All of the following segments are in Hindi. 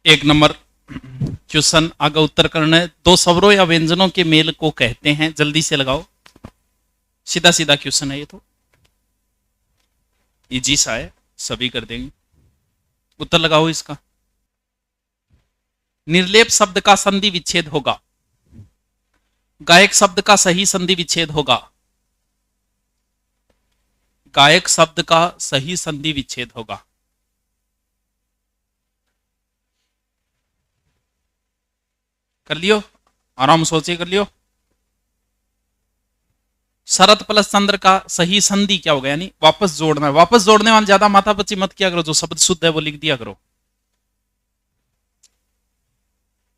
एक नंबर क्वेश्चन आगे उत्तर करना है। दो स्वरों या व्यंजनों के मेल को कहते हैं, जल्दी से लगाओ। सीधा सीधा क्वेश्चन है ये तो, इजी सा है, सभी कर देंगे। उत्तर लगाओ इसका। निर्लेप शब्द का संधि विच्छेद होगा। गायक शब्द का सही संधि विच्छेद होगा। गायक शब्द का सही संधि विच्छेद होगा। कर लियो, आराम सोचिए, कर लियो। शरत प्लस चंद्र का सही संधि क्या होगा, यानी वापस जोड़ना है। वापस जोड़ने वाले ज्यादा माथापच्ची मत किया करो, जो शब्द शुद्ध है वो लिख दिया करो।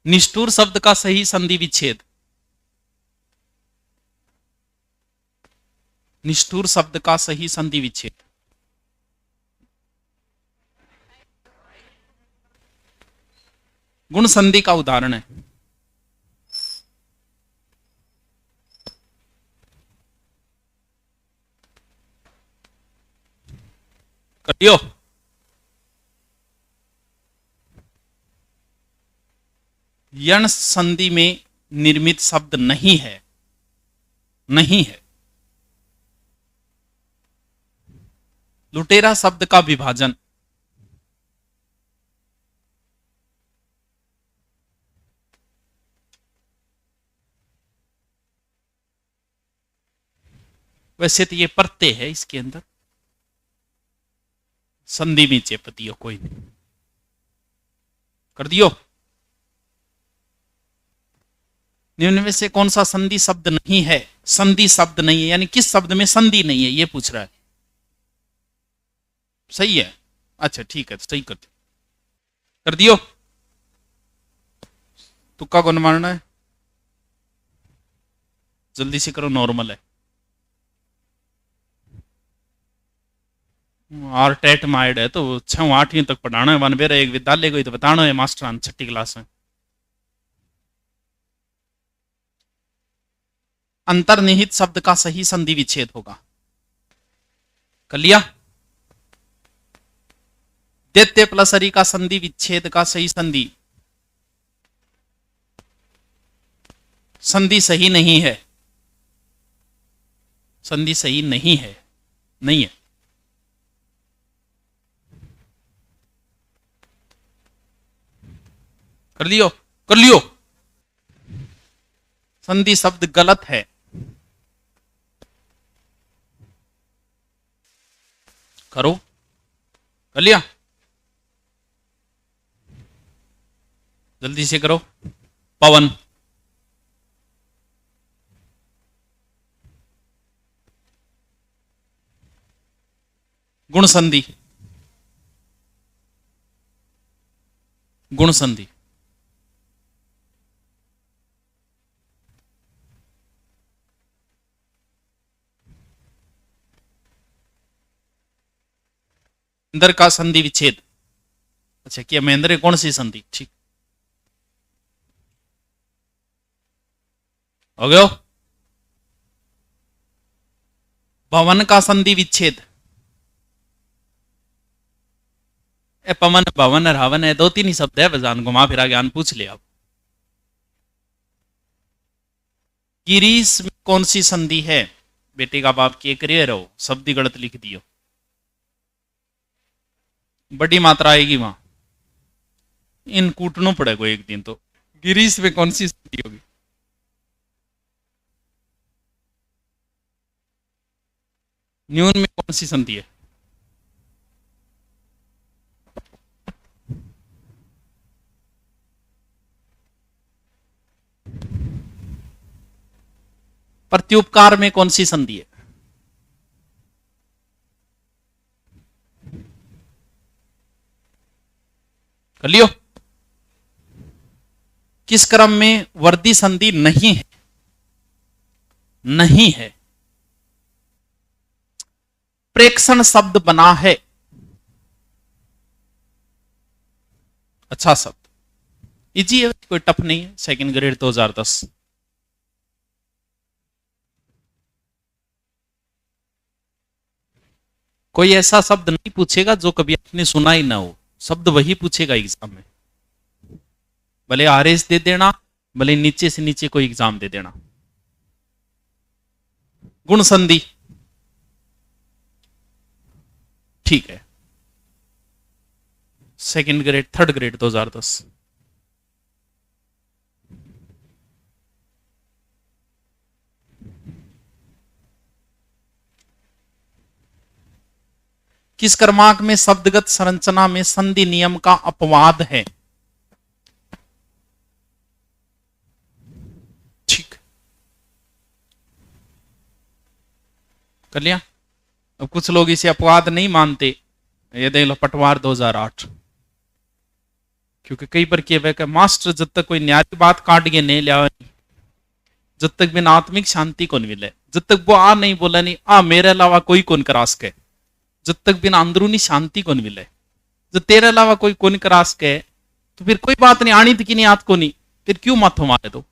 निष्ठुर शब्द का सही संधि विच्छेद। निष्ठुर शब्द का सही संधि विच्छेद। गुण संधि का उदाहरण है। करियो। यण संधि में निर्मित शब्द नहीं है, नहीं है। लुटेरा शब्द का विभाजन। वैसे तो ये प्रत्यय है इसके अंदर, संधि में चेपतियो कोई नहीं। कर दियो। निम्न में से कौन सा संधि शब्द नहीं है? संधि शब्द नहीं है, यानी किस शब्द में संधि नहीं है ये पूछ रहा है। सही है, अच्छा ठीक है, सही कर दियो। कर दियो। तुक्का कौन मारना है? जल्दी से करो, नॉर्मल है। और टेट माइड है तो 6-8वीं तक पढ़ाना है। वन बेरा एक विद्यालय को ही तो बताना है मास्टर 6ठी क्लास में। अंतर्निहित शब्द का सही संधि विच्छेद होगा। कर लिया। दैत्य प्लस हरि का संधि विच्छेद का सही संधि। संधि सही नहीं है, संधि सही नहीं है, नहीं है। कर लियो, कर लियो। संधि शब्द गलत है। करो। कर लिया, जल्दी से करो। पवन। गुण संधि। गुण संधि। महेंद्र का संधि विच्छेद। अच्छा, क्या महेंद्र कौन सी संधि? ठीक हो गया। भवन का संधि विच्छेद। पवन भवन रावण है, 2-3 ही शब्द है, बजान घुमा फिरा ज्ञान पूछ लिया। गिरीश में कौन सी संधि है? बेटे का बाप के करियर हो, शब्द गलत लिख दियो। बड़ी मात्रा आएगी वहां, इन कूटना पड़ेगा एक दिन तो। गिरीश में कौन सी संधि होगी? न्यून में कौन सी संधि है? प्रत्युपकार में कौन सी संधि है? कर लियो। किस क्रम में वर्दी संधि नहीं है? नहीं है। प्रेक्षण शब्द बना है। अच्छा शब्द, इजी है, कोई टफ नहीं है। Second grade 2010। कोई ऐसा शब्द नहीं पूछेगा जो कभी आपने सुना ही ना हो, शब्द वही पूछेगा एग्जाम में। भले आरएस दे देना, भले नीचे से नीचे कोई एग्जाम दे देना। गुण संधि ठीक है, सेकंड ग्रेड, थर्ड ग्रेड 2010। किस क्रमांक में शब्दगत संरचना में संधि नियम का अपवाद है? ठीक, कर लिया। अब कुछ लोग इसे अपवाद नहीं मानते, ये देख लो पटवार 2008। क्योंकि कई बार क्या मास्टर जब तक कोई न्याय की बात काट के नहीं लिया, जब तक बिना आत्मिक शांति को नहीं मिले, जब तक वो आ नहीं बोला नहीं आ मेरे अलावा कोई कौन करास के, जब तक बिना अंदरूनी शांति को नहीं मिले, जब तेरे अलावा कोई कौन करास के, तो फिर कोई बात नहीं आनी थी कि नहीं आत को नहीं, फिर क्यों माथो मारे दो।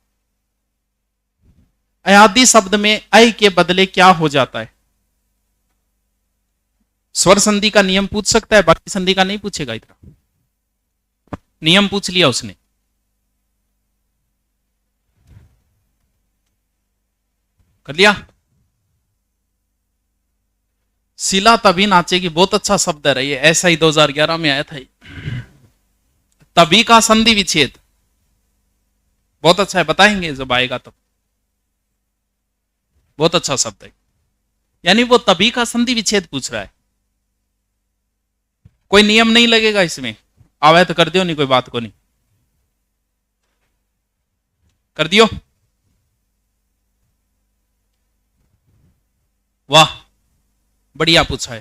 अयादी शब्द में अय के बदले क्या हो जाता है? स्वर संधि का नियम पूछ सकता है, बाकी संधि का नहीं पूछेगा। इतना नियम पूछ लिया उसने। कर लिया। शिला तभी नाचेगी, बहुत अच्छा शब्द है ये, ऐसा ही 2011 में आया था। तभी का संधि विच्छेद बहुत अच्छा है, बताएंगे जब आएगा तब। बहुत अच्छा शब्द है, यानी वो तभी का संधि विच्छेद पूछ रहा है। कोई नियम नहीं लगेगा इसमें, आवे तो कर दियो, नहीं कोई बात को नहीं कर दियो। वाह बढ़िया पूछा है।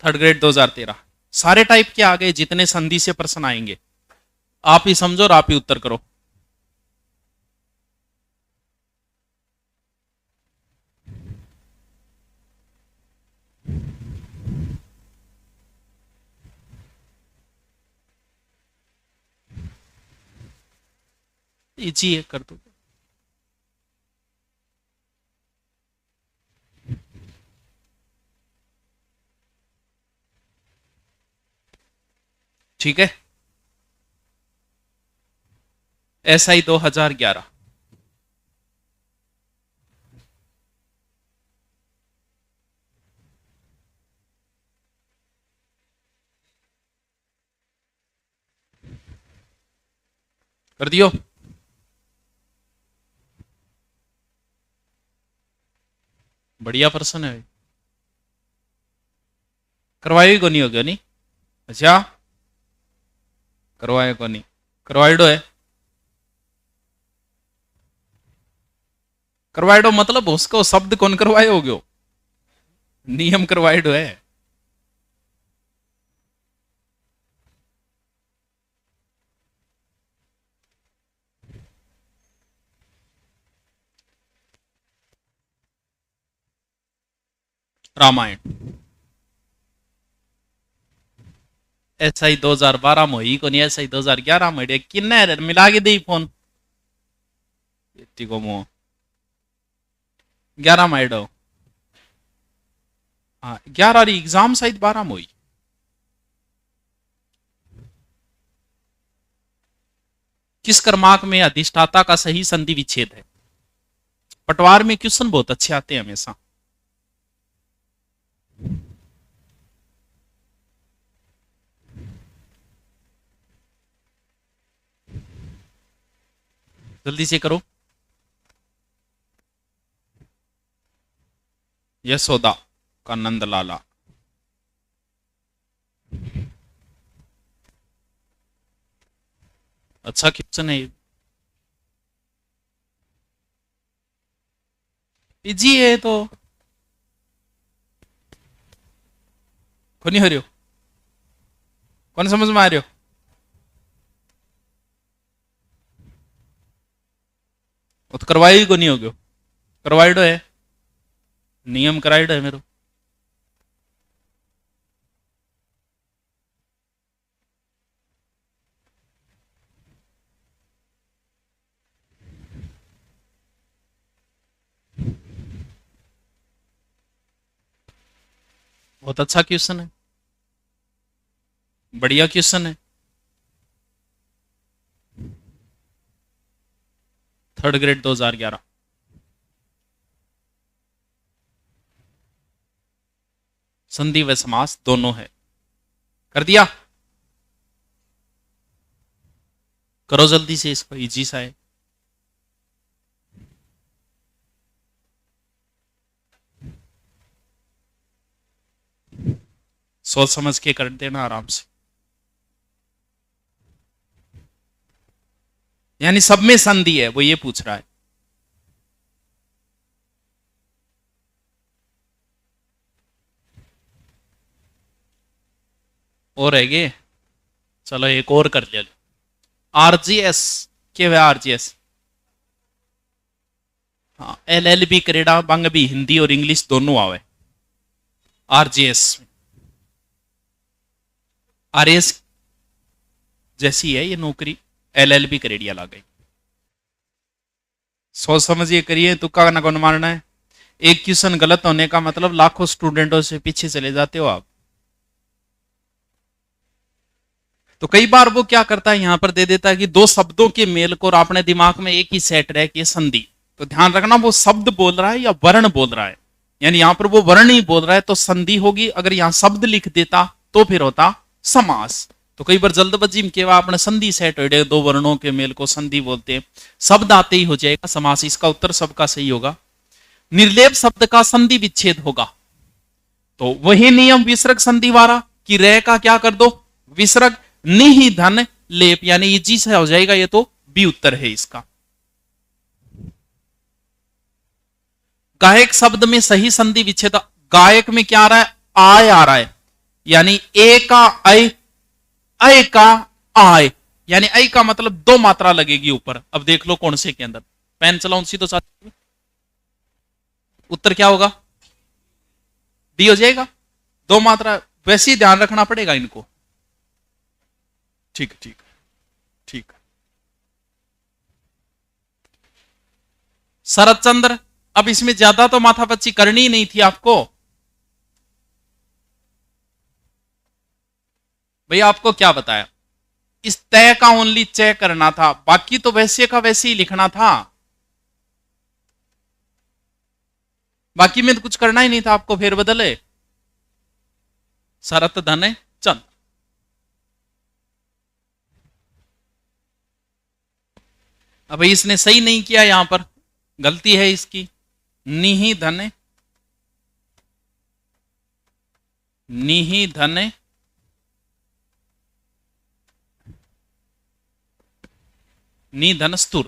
Third grade 2013। सारे टाइप के आ गए, जितने संधि से प्रश्न आएंगे आप ही समझो और आप ही उत्तर करो। इजी है, कर दो। ठीक है, SI 2011। कर दियो। बढ़िया प्रश्न है, करवाई को नहीं हो गया नहीं? अच्छा करवाए को नहीं, करवाइडो है। करवाइडो मतलब उसको शब्द कौन करवाए हो गयो, नियम करवाइडो है। रामायण SI 2012 में हुई को नहीं, SI 2011 में किन्ने मिला के दी फोन को मुंह 11 में एडो। हाँ 11 एग्जाम शायद 12 में हुई। किस क्रमांक में अधिष्ठाता का सही संधि विच्छेद है? पटवार में क्वेश्चन बहुत अच्छे आते हैं हमेशा। जल्दी से करो। यशोदा का नंद लाला। अच्छा क्वेश्चन है, इजी है तो कौन नहीं हो रही हो, कौन समझ में आ रही हो? वो तो करवाई को नहीं हो गयो, करवाइडो है, नियम कराइडो है मेरो। बहुत अच्छा क्वेश्चन है, बढ़िया क्वेश्चन है। Third grade 2011। संधि व समास दोनों है। कर दिया, करो जल्दी से, इसको इजी सा है। सोच समझ के कर देना आराम से। यानी सब में संधि है, वो ये पूछ रहा है। और है गे, चलो एक और कर ले लो। आरजीएस क्या है? आरजीएस, हाँ, LLB करेड़ा बंग भी हिंदी और इंग्लिश दोनों आवे आरजीएस। आरएस जैसी है ये नौकरी, LLB करेड़िया ला गई। सोच समझिए करिए, तुक्का ना कौन मारना है। एक क्वेश्चन गलत होने का मतलब लाखों स्टूडेंटों से पीछे चले जाते हो आप। तो कई बार वो क्या करता है, यहां पर दे देता है कि दो शब्दों के मेल को, और अपने दिमाग में एक ही सेट रहे कि संधि। तो ध्यान रखना वो शब्द बोल रहा है या वर्ण बोल रहा है। यानी यहां पर वो वर्ण ही बोल रहा है तो संधि होगी, अगर यहां शब्द लिख देता तो फिर होता समास। तो कई बार जल्दबाजी में केवल अपने संधि सेट हो, दो वर्णों के मेल को संधि बोलते हैं, शब्द आते ही हो जाएगा समास। इसका उत्तर सबका सही होगा। निर्लेप शब्द का संधि विच्छेद होगा, तो वही नियम विसर्ग संधि वाला कि रे का क्या कर दो विसर्ग, नि धन लेप, यानी इजी से हो जाएगा। ये तो बी उत्तर है इसका। गायक शब्द में सही संधि विच्छेद, गायक में क्या आ रहा है, आय आ रहा है, यानी ए का ऐ का आय, यानी ऐ का मतलब दो मात्रा लगेगी ऊपर। अब देख लो कौन से के अंदर, पेन चलाऊं सी तो साथ, उत्तर क्या होगा, डी हो जाएगा। दो मात्रा, वैसे ही ध्यान रखना पड़ेगा इनको। ठीक ठीक ठीक। शरद चंद्र, अब इसमें ज्यादा तो माथापच्ची करनी ही नहीं थी आपको भैया। आपको क्या बताया, इस तय का ओनली चय करना था, बाकी तो वैसे का वैसे ही लिखना था। बाकी में तो कुछ करना ही नहीं था आपको, फेर बदले। शरत धन चंद, अब इसने सही नहीं किया, यहां पर गलती है इसकी। निहि धन, निहि धन नि धन स्तुर।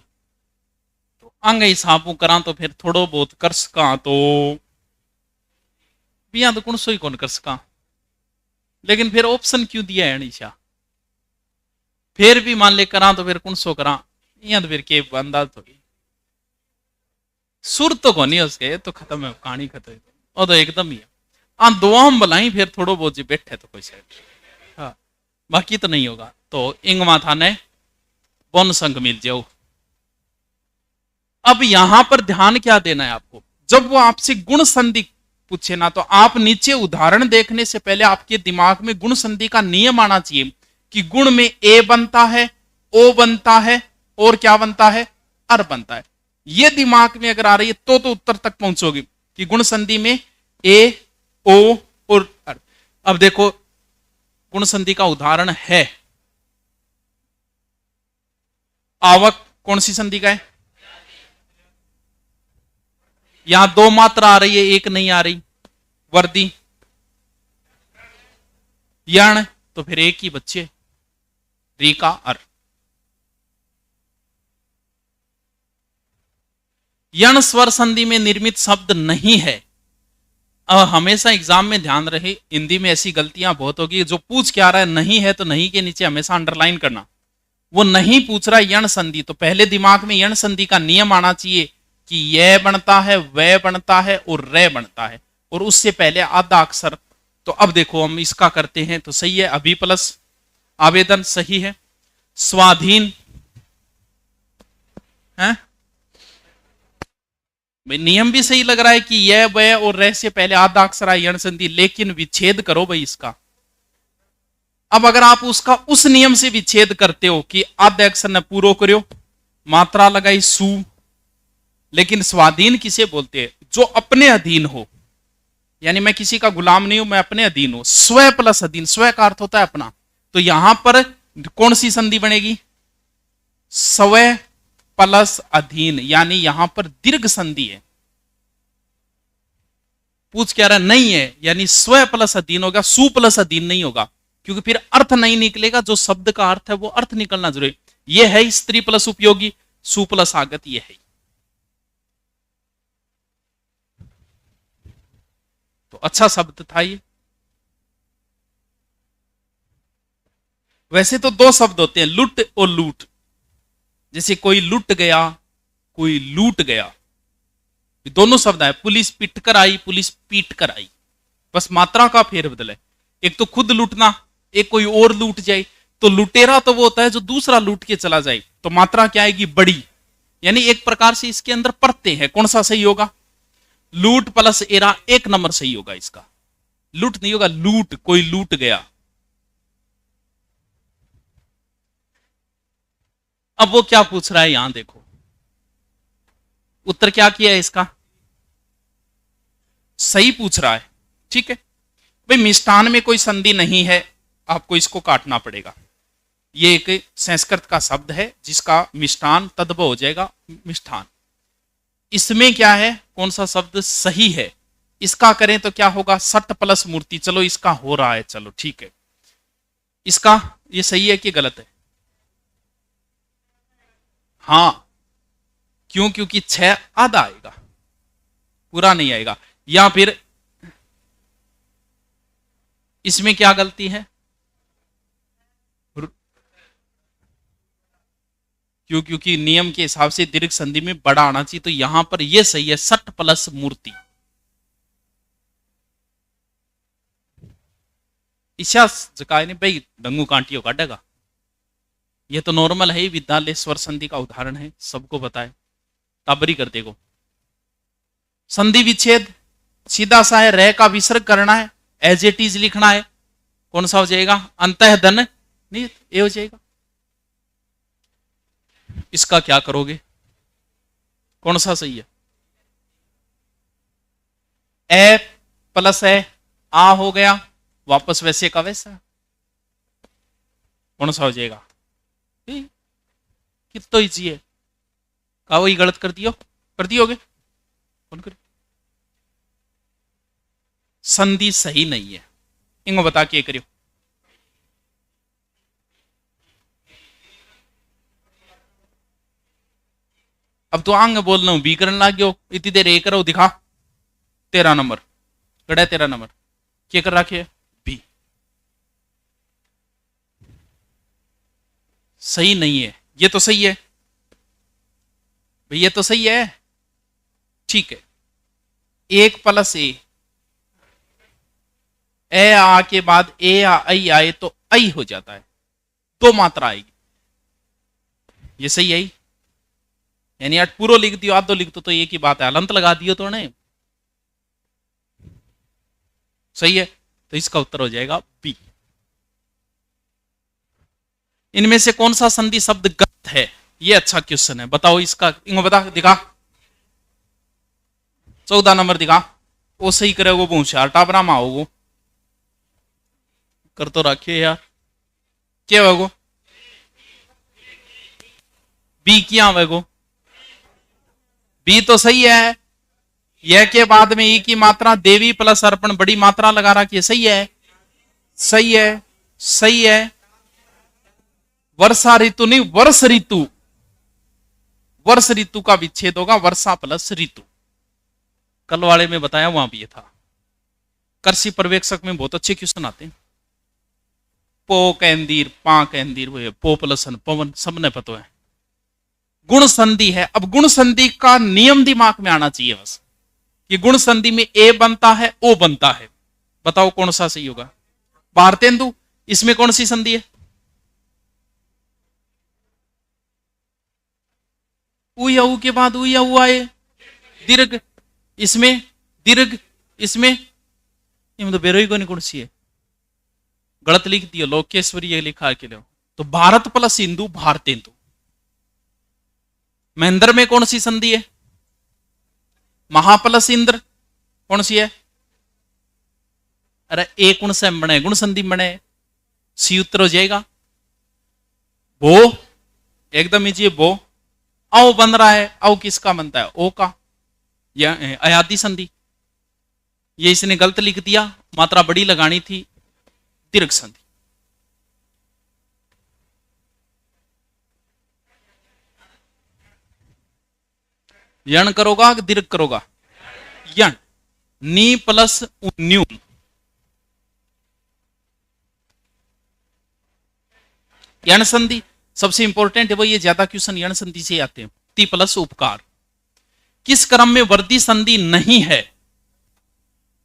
तो अंग हिसाबू करा तो फिर थोड़ो बहुत कर सका, तो बिया तो कौन सो ही कौन कर सका, लेकिन फिर ऑप्शन क्यों दिया है निशा, फिर भी मान ले करा तो फिर कौन सो करा, या तो फिर के बंदा तो सुर तो को नहीं उसके, तो खत्म है कहानी, खत्म है वो तो एकदम ही है। दुआ बुलाई फिर थोड़ो बहुत जी बैठे तो कोई साइड, हाँ, बाकी तो नहीं होगा। तो इंग माथा ने बन संग मिल जाओ। अब यहां पर ध्यान क्या देना है आपको, जब वो आपसे गुण संधि पूछे ना, तो आप नीचे उदाहरण देखने से पहले आपके दिमाग में गुण संधि का नियम आना चाहिए कि गुण में ए बनता है, ओ बनता है, और क्या बनता है, अर बनता है। ये दिमाग में अगर आ रही है तो उत्तर तक पहुंचोगे कि गुण संधि में ए, ओ और अर। अब देखो गुण संधि का उदाहरण है, आवक कौन सी संधि का है, यहां दो मात्रा आ रही है, एक नहीं आ रही। वर्दी, यण, तो फिर एक ही बच्चे, री का अर। यण स्वर संधि में निर्मित शब्द नहीं है। अब हमेशा एग्जाम में ध्यान रहे, हिंदी में ऐसी गलतियां बहुत होगी, जो पूछ के आ रहा है नहीं है तो नहीं के नीचे हमेशा अंडरलाइन करना। वो नहीं पूछ रहा यण संधि, तो पहले दिमाग में यण संधि का नियम आना चाहिए कि यह बनता है, वह बनता है और रे बनता है, और उससे पहले आधा अक्षर। तो अब देखो हम इसका करते हैं, तो सही है, अभी प्लस आवेदन सही है। स्वाधीन है, नियम भी सही लग रहा है कि यह वह और रे से पहले आधा अक्षर है यण संधि, लेकिन विच्छेद करो भाई इसका। अब अगर आप उसका उस नियम से विच्छेद करते हो कि आधे अक्षर ने पूरो करो, मात्रा लगाई सु, लेकिन स्वाधीन किसे बोलते हैं? जो अपने अधीन हो, यानी मैं किसी का गुलाम नहीं हूं, मैं अपने अधीन हूं। स्व प्लस अधीन, स्व का अर्थ होता है अपना, तो यहां पर कौन सी संधि बनेगी? स्व प्लस अधीन, यानी यहां पर दीर्घ संधि है। पूछ क्या रहा? नहीं है, यानी स्व प्लस अधीन होगा, सु प्लस अधीन नहीं होगा, क्योंकि फिर अर्थ नहीं निकलेगा। जो शब्द का अर्थ है वो अर्थ निकलना जरूरी। ये है स्त्री प्लस उपयोगी, सु प्लस आगत, ये है। तो अच्छा शब्द था ये। वैसे तो दो शब्द होते हैं, लुट और लूट। जैसे कोई लुट गया, कोई लूट गया, दोनों शब्द आए। पुलिस पिट कर आई, पुलिस पीट कर आई, बस मात्रा का फेरबदल है। एक तो खुद लूटना, एक कोई और लूट जाए। तो लुटेरा तो वो होता है जो दूसरा लूट के चला जाए, तो मात्रा क्या आएगी? बड़ी। यानी एक प्रकार से इसके अंदर परतें हैं। कौन सा सही होगा? लूट प्लस एरा, एक नंबर सही होगा इसका। लूट नहीं होगा, लूट, कोई लूट गया। अब वो क्या पूछ रहा है यहां देखो, उत्तर क्या किया है इसका? सही पूछ रहा है, ठीक है भाई। मिष्ठान में कोई संधि नहीं है, आपको इसको काटना पड़ेगा। ये एक संस्कृत का शब्द है जिसका मिष्ठान तद्भव हो जाएगा मिष्ठान। इसमें क्या है, कौन सा शब्द सही है? इसका करें तो क्या होगा? सट प्लस मूर्ति। चलो इसका हो रहा है, चलो ठीक है। इसका ये सही है कि गलत है? हां, क्यों? क्योंकि 6 आधा आएगा, पूरा नहीं आएगा। या फिर इसमें क्या गलती है? क्यों? क्योंकि नियम के हिसाब से दीर्घ संधि में बड़ा आना चाहिए, तो यहां पर यह सही है, सट प्लस मूर्ति। ईशा जकाय ने भाई डंगू कांटियों काटेगा। ये तो नॉर्मल है, विद्यालय स्वर संधि का उदाहरण है, सबको बताए। ताबरी करते को संधि विच्छेद सीधा सा है, रह का विसर्ग करना है, एज इट इज लिखना है। कौन सा हो जाएगा? अंतः धन नहीं, ये हो जाएगा। इसका क्या करोगे? कौन सा सही है? ए प्लस है, आ हो गया, वापस वैसे का वैसा। कौन सा हो जाएगा? कितना इजी है। कहा वही गलत कर दियो, कर दियोगे? कौन कर? संधि सही नहीं है, इनको बता के करियो। अब तो आंग बोलना हूं, बी करने लग गयो, इतनी देर ए करो, दिखा 13 नंबर कड़ा, 13 नंबर क्या कर रखे? बी। सही नहीं है, ये तो सही है भाई, ये तो सही है, ठीक है। 1 प्लस ए आ के बाद ए आई आए तो आई हो जाता है, 2 मात्रा आएगी, ये सही है। यानी आज पूरा लिख दियो, आधो लिख दो तो एक ही बात है, अलंत लगा दियो तो ने सही है। तो इसका उत्तर हो जाएगा बी। इनमें से कौन सा संधि शब्द गलत है? ये अच्छा क्वेश्चन है, बताओ इसका। इनको बता, दिखा 14 नंबर दिखा। वो सही करे वो होशियार टाबरा में आओ, कर तो रखिए यार। क्या है वो? बी क्या है वो? बी तो सही है। यह के बाद में ई की मात्रा देवी प्लस अर्पण बड़ी मात्रा लगा रखी है, सही है, सही है, सही है। वर्षा ऋतु नहीं, वर्ष ऋतु, वर्ष ऋतु का विच्छेद होगा, वर्षा प्लस ऋतु। कल वाले में बताया, वहां भी ये था। कृषि पर्यवेक्षक में बहुत अच्छे क्वेश्चन आते हैं। पो कैंदीर, पा कैंदीर, वो पो प्लसन पवन, सबने पता है। गुण संधि है। अब गुण संधि का नियम दिमाग में आना चाहिए बस, कि गुण संधि में ए बनता है, ओ बनता है। बताओ कौन सा सही होगा? भारतेंदु, इसमें कौन सी संधि है? उ या उ के बाद उ या उ आए, दीर्घ, इसमें दीर्घ, इसमें तो बेरोई को नहीं, कौन सी है? गलत लिख दियो, लोकेश्वरी ये लिखा के लो। तो भारत प्लस हिंदू, भारतेंदु। महेंद्र में कौन सी संधि है? महा प्लस इंद्र कौन सी है? अरे एक गुण से बने, गुण संधि बने, सी उत्तर हो जाएगा। वो एकदम लीजिए, वो औ बन रहा है, औ किसका बनता है? ओ का, या अयादि संधि। ये इसने गलत लिख दिया, मात्रा बड़ी लगानी थी, दीर्घ संधि। यण करोगा कि दीर्घ करोगा? यण, नी प्लस न्यून, यण संधि सबसे इंपॉर्टेंट है वो, ये ज्यादा क्वेश्चन यण संधि से आते हैं। ती प्लस उपकार। किस क्रम में वर्दी संधि नहीं है?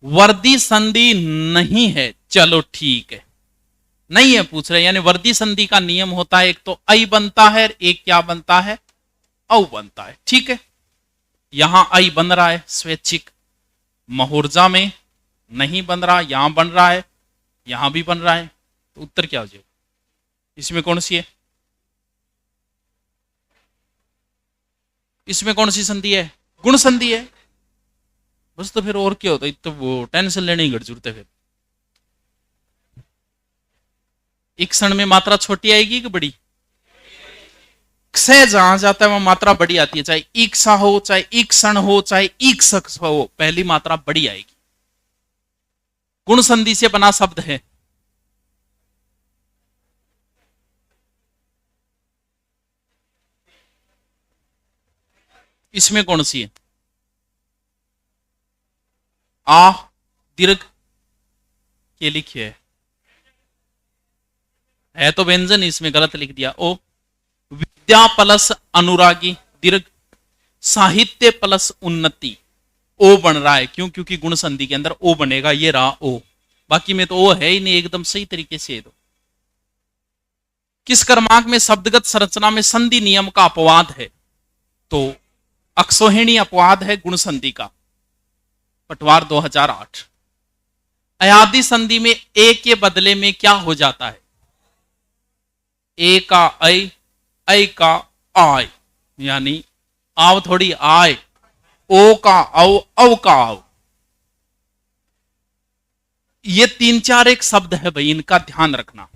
वर्दी संधि नहीं है, चलो ठीक है, नहीं है पूछ रहे, यानी वर्दी संधि का नियम होता है, एक तो आई बनता है, एक क्या बनता है? औ बनता है, ठीक है। यहां आई बन रहा है स्वैच्छिक, महोर्जा में नहीं बन रहा, यहां बन रहा है, यहां भी बन रहा है, तो उत्तर क्या हो जाएगा? इसमें कौन सी है? इसमें कौन सी संधि है? गुण संधि है। बस तो फिर और क्या होता है, तो वो टेंशन लेने की जरूरत है। फिर एक क्षण में मात्रा छोटी आएगी कि बड़ी? क्षय जहां जाता है वहां मात्रा बड़ी आती है, चाहे ईक्षा हो, चाहे ईक्षण हो, चाहे ईक्षक हो, पहली मात्रा बड़ी आएगी। गुण संधि से बना शब्द है। इसमें कौन सी है? आ दीर्घ के लिखिए है तो व्यंजन, इसमें गलत लिख दिया। ओ विद्या प्लस अनुरागी दीर्घ, साहित्य प्लस उन्नति, ओ बन रहा है, क्यों? क्योंकि गुण संधि के अंदर ओ बनेगा, ये रहा ओ, बाकी में तो ओ है ही नहीं, एकदम सही तरीके से। दो किस क्रमांक में शब्दगत संरचना में संधि नियम का अपवाद है? तो अक्षोहिणी अपवाद है गुण संधि का, पटवार 2008। अयादि संधि में ए के बदले में क्या हो जाता है? ए का ऐ का आय, यानी आव थोड़ी आय, ओ का औ, औ का आव। ये 3-4 एक शब्द है भाई, इनका ध्यान रखना।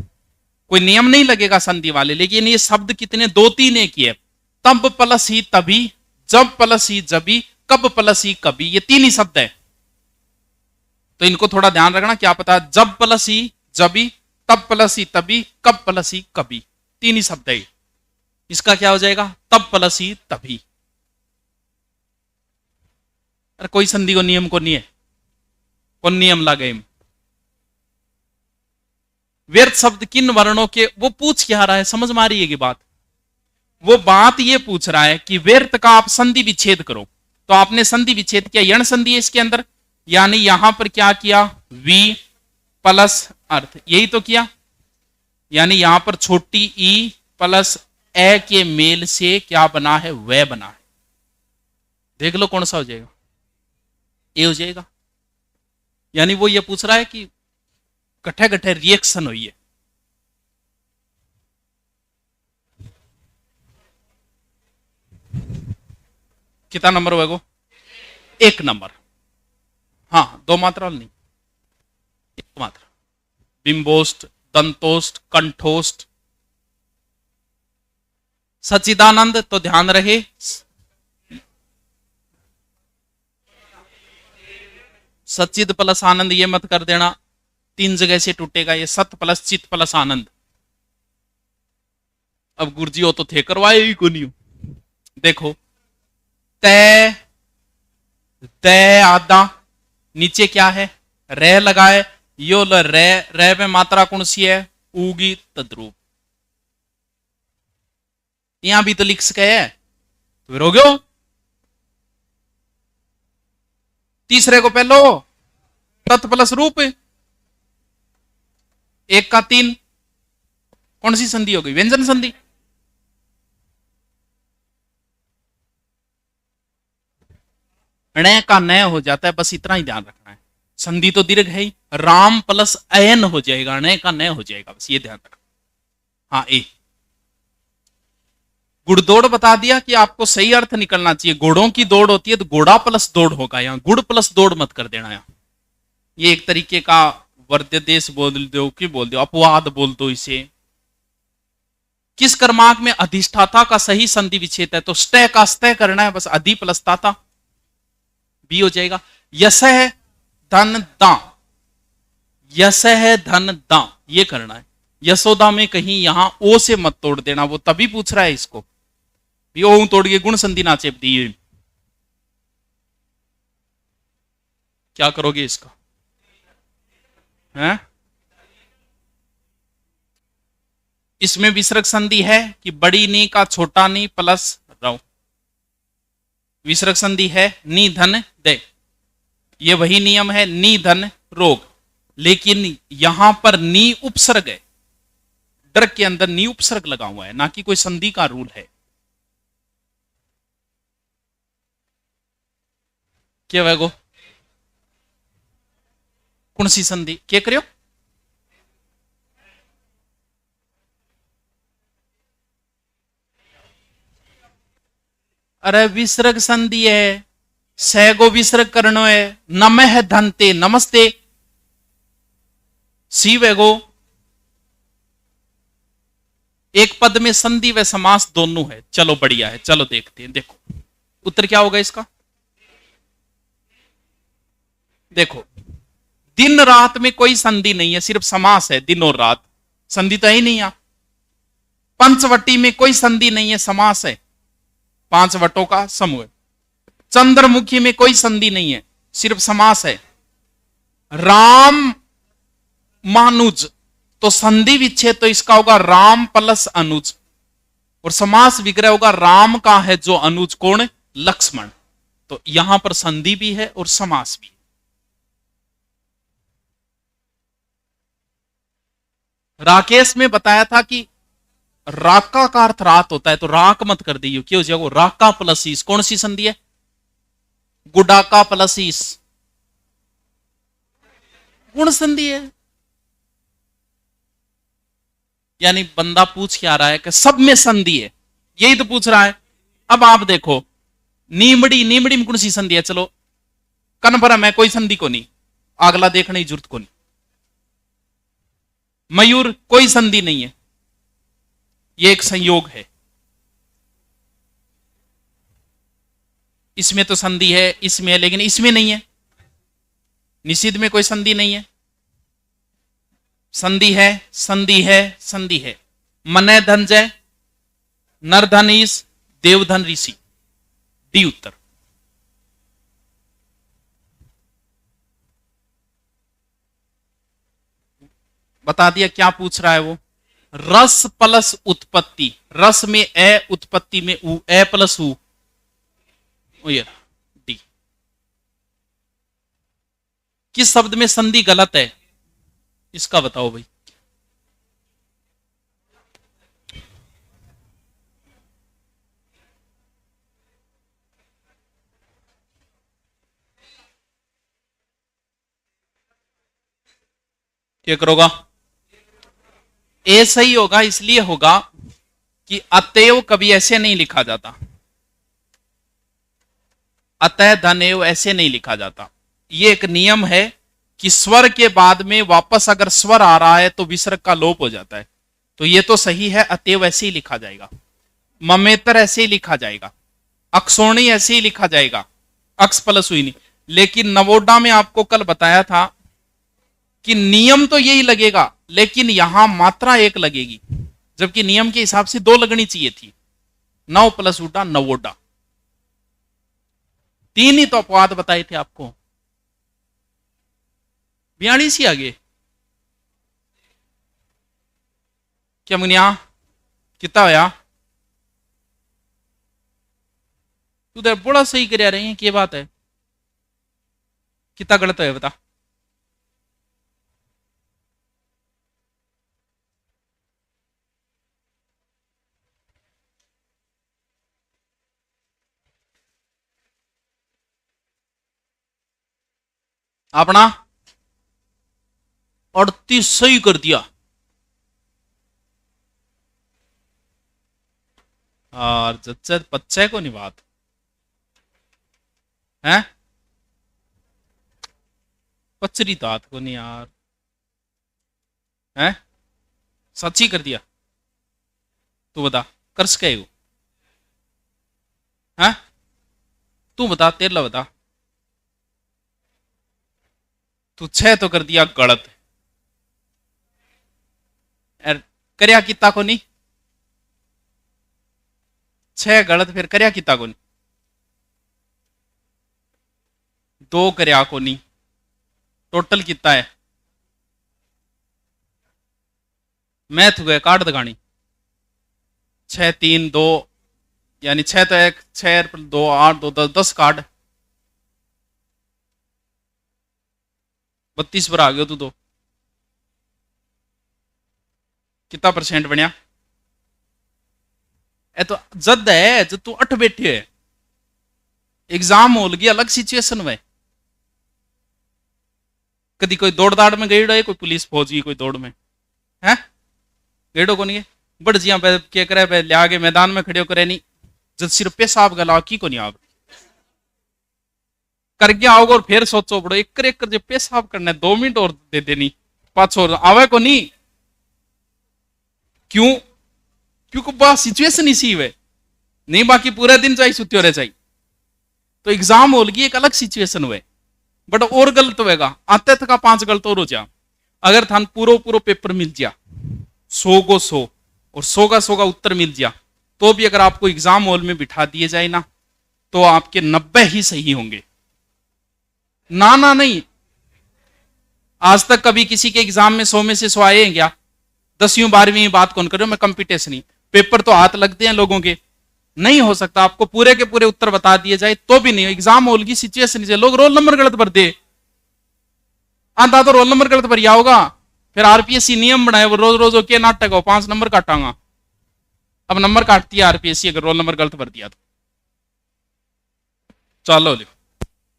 कोई नियम नहीं लगेगा संधि वाले, लेकिन ये शब्द कितने? 2-3 एक ही है। तब प्लस ही तभी, जब प्लस ही जभी, कब प्लस ही कभी, ये 3 ही शब्द है। तो इनको थोड़ा ध्यान रखना, क्या पता जब प्लस ही जभी, तब प्लस ही तभी, कब प्लस ही कभी, 3 ही शब्द है। इसका क्या हो जाएगा? तब प्लस ही तभी। अरे कोई संधि को नियम को नहीं है, कौन नियम लागे? व्यर्थ शब्द किन वर्णों के, वो पूछ क्या रहा है, समझ में आ रही है कि बात? वो बात ये पूछ रहा है कि व्यर्थ का आप संधि विच्छेद करो, तो आपने संधि विच्छेद किया, यण संधि है इसके अंदर, यानी यहां पर क्या किया? वी प्लस अर्थ, यही तो किया, यानी यहां पर छोटी ई प्लस ए के मेल से क्या बना है? वह बना है। देख लो कौन सा हो जाएगा? ए हो जाएगा। यानी वो ये पूछ रहा है कि कट्ठे कट्ठे रिएक्शन हुई है। कितना नंबर होगा? 1 नंबर। हाँ 2 मात्रा नहीं, 1 मात्रा। बिंबोस्ट, दंतोस्ट, कंठोस्ट, सच्चिदानंद, तो ध्यान रहे सच्चिद प्लस आनंद, ये मत कर देना, 3 जगह से टूटेगा ये, सत प्लस चित प्लस आनंद। अब गुरुजी हो तो थे करवाए ही को नहीं हो। देखो तय तय आदा, नीचे क्या है? रह लगाए, यो ल रे में मात्रा कौन सी है? उगी तद्रूप। यहां भी तो लिख सके है, तो फिर हो गयो। तीसरे को पहलो तत् प्लस रूप, 1 का 3, कौन सी संधि हो गई? व्यंजन संधि। ण का न हो जाता है, बस इतना ही ध्यान रखना है। संधि तो दीर्घ है ही, राम प्लस अयन हो जाएगा, ण का न हो जाएगा, बस ये ध्यान रखना। हाँ ए गुड़दौड़ बता दिया कि आपको सही अर्थ निकलना चाहिए। घोड़ों की दौड़ होती है तो घोड़ा प्लस दौड़ होगा, यहां गुड़ प्लस दौड़ मत कर देना। यहां ये एक तरीके का वर्ध्यदेश बोल दो कि बोल दो, अपवाद बोल दो इसे। किस कर्मांक में अधिष्ठाता का सही संधि विच्छेद है, तो स्टे का स्टे करना है, बस अधि प्लस ताता बी हो जाएगा। यस है धन दा, यस है धन दा, ये करना है। यशोदा में कहीं यहां ओ से मत तोड़ देना, वो तभी पूछ रहा है इसको भी ओ तोड़ के गुण संधि ना चेप दिए। क्या करोगे इसका है? इसमें विसर्ग संधि है कि बड़ी नी का छोटा नी प्लस रव, विसर्ग संधि है। नी धन दे, ये वही नियम है नी धन रोग, लेकिन यहां पर नी उपसर्ग है, डर के अंदर नी उपसर्ग लगा हुआ है, ना कि कोई संधि का रूल है। क्या वैगो कौन सी संधि क्या करो? अरे विसर्ग संधि है, सहगो विसर्ग करनो है। नमः धनते नमस्ते, सी वेगो एक पद में संधि व समास दोनों है। चलो बढ़िया है, चलो देखते हैं। देखो उत्तर क्या होगा इसका। देखो दिन रात में कोई संधि नहीं है, सिर्फ समास है। दिन और रात संधि तो ही नहीं है। पंचवटी में कोई संधि नहीं है, समास है, 5 वटों का समूह। चंद्रमुखी में कोई संधि नहीं है, सिर्फ समास है। राम मानुज, तो संधि विच्छेद तो इसका होगा राम प्लस अनुज, और समास विग्रह होगा राम का है जो अनुज कौन? लक्ष्मण। तो यहां पर संधि भी है और समास भी है। राकेश में बताया था कि राका का अर्थ रात होता है, तो राक मत कर दीजिए, क्यों हो जाएगा राका प्लस ईस। कौन सी संधि है? गुडाका प्लस ईस, गुण संधि है। यानी बंदा पूछ क्या रहा है कि सब में संधि है, यही तो पूछ रहा है। अब आप देखो नीमड़ी, नीमड़ी में कौन सी संधि है? चलो कन्फर्म है कोई संधि को नहीं, अगला देखने की जरूरत को नहीं। मयूर कोई संधि नहीं है, ये एक संयोग है। इसमें तो संधि है, इसमें है, लेकिन इसमें नहीं है। निषिद्ध में कोई संधि नहीं है, संधि है, संधि है, संधि है। मने धनजय, नरधनीस, देवधन ऋषि, डी उत्तर। बता दिया क्या पूछ रहा है वो। रस प्लस उत्पत्ति, रस में ए, उत्पत्ति में उ, ए प्लस उ, डी। किस शब्द में संधि गलत है इसका बताओ भाई। क्या करोगा? ए सही होगा, इसलिए होगा कि अतएव कभी ऐसे नहीं लिखा जाता, अतः धनेव ऐसे नहीं लिखा जाता। ये एक नियम है कि स्वर के बाद में वापस अगर स्वर आ रहा है तो विसर्ग का लोप हो जाता है। तो ये तो सही है, अतएव ऐसे ही लिखा जाएगा, ममेतर ऐसे ही लिखा जाएगा, अक्षोणी ऐसे ही लिखा जाएगा, अक्स प्लस हुई नहीं। लेकिन नवोड्डा में आपको कल बताया था कि नियम तो यही लगेगा, लेकिन यहां मात्रा एक लगेगी, जबकि नियम के हिसाब से 2 लगनी चाहिए थी। 9 प्लस उडा नवोडा, 3 ही तो अपवाद बताए थे आपको। 42 ही आगे क्या मुनिया कितना होया? तू बड़ा सही कर रहे हैं, क्या बात है? कितना गलत है बता। अपना 38 सही कर दिया। और जच्चे बच्चे को नहीं बात है, पचरी तात को नहीं यार है, सच्ची कर दिया। तू बता कर सके हो है, तू बता तेरा बता। तू 6 तो कर दिया गलत, करया किता को नहीं, 6 गलत, फिर करया किता को नहीं, 2 करया को नहीं, टोटल किता है। मैथ हुए काट दगानी, 6 3 2 यानी 6 तो 1 6 2 8 2 10 10 काट, 32 पर आ गयो तू तो। कितना परसेंट बनया? ए तो जद है जब तू 8 बैठे है, एग्जाम हो लगी अलग सिचुएशन में। कभी कोई दौड़ दाड़ में गई रहे, कोई पुलिस फौज की कोई दौड़ में है गेड़ो को नहीं है, बड़ जिया पे क्या करे पे लिया के मैदान में खड़े करे नहीं, जब सिर्फ पेशाब गला की को नहीं आग कर गया आओगे और फिर सोचो बड़ो एक एक जो पेशाब करना 2 मिनट और दे देनी पाँच और आवे को नहीं, क्यों? क्योंकि बस सिचुएशन इसी है नहीं, बाकी पूरे दिन चाहिए सुत्यो रह चाहिए। तो एग्जाम होगी एक अलग सिचुएशन हुए, बट और गलत होगा आते तक 5 गलत और हो जा। अगर थान पूरो पूरो पेपर मिल जा 100 को 100 और 100 का 100 का उत्तर मिल जा, तो भी अगर आपको एग्जाम हॉल में बिठा दिए जाए ना, तो आपके 90 ही सही होंगे। ना ना नहीं, आज तक कभी किसी के एग्जाम में 100 में से 100 आए हैं क्या? 10वीं 12वीं बात कौन करो, मैं कंपटीशन ही, पेपर तो हाथ लगते हैं लोगों के, नहीं हो सकता आपको पूरे के पूरे उत्तर बता दिए जाए तो भी नहीं। एग्जाम हॉल की सिचुएशन से लोग रोल नंबर गलत भर दे, आधा तो रोल नंबर गलत भरिया होगा, फिर आरपीएससी नियम बनाए वो रोज रोज के नाटक हो 5 नंबर काटांगा। अब नंबर काटती है आरपीएससी अगर रोल नंबर गलत भर दिया तो। चलो लियो।